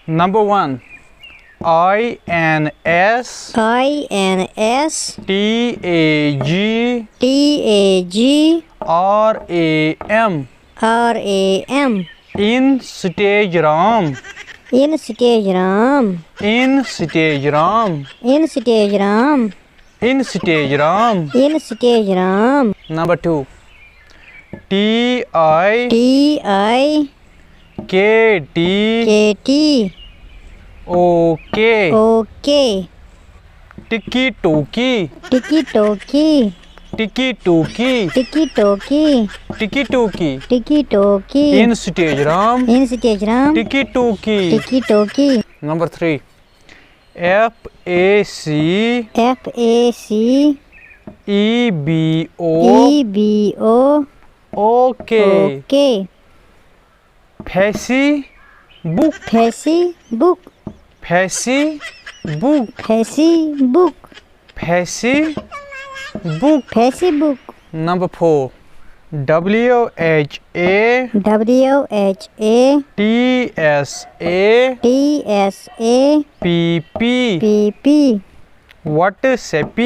Number 1. INS TAG RAM Instagram Number 2. TIKT OK Tiki Toki Instagram Tiki Toki Number 3. FAC EBO OK Facebook Number 4. WHA TSA PP WhatsApp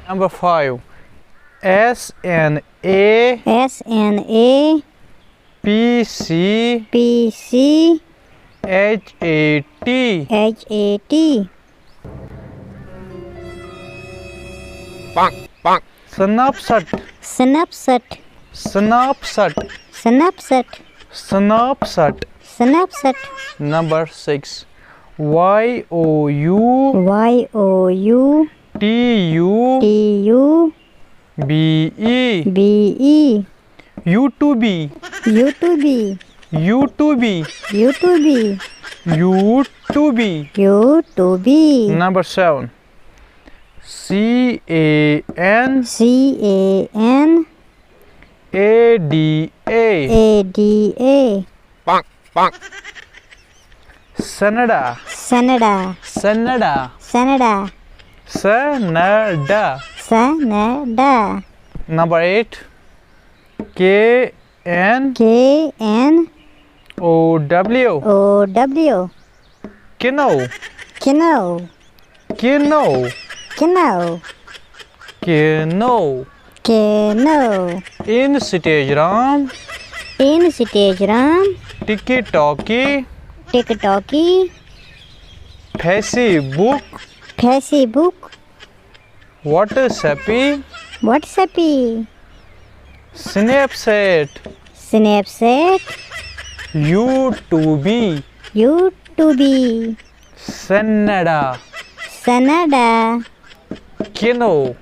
Number 5. SNA PC HAT Snapchat Number 6. YOU TUBE YouTube Number 7. CAN ADA Canada Number 8. KNOW Keno Instagram TikTok Facebook WhatsApp Snapchat YouTube Canada Keno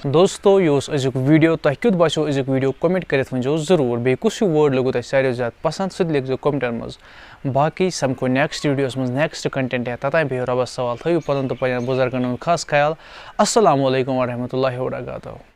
दोस्तों यो अजुक video तह क्युत बासो अजुक video comment करित वंजो जरूर बे कुछ word लगो तह सारे ज्यादा पसंद सद लिखजो कमेंट मज बाकी समको नेक्स्ट वीडियोस मज नेक्स्ट कंटेंट है तता भी रबस सवाल थयु पदन तो पयन बुजुर्गन खास ख्याल अस्सलाम वालेकुम व रहमतुल्लाहि व बरकातहू।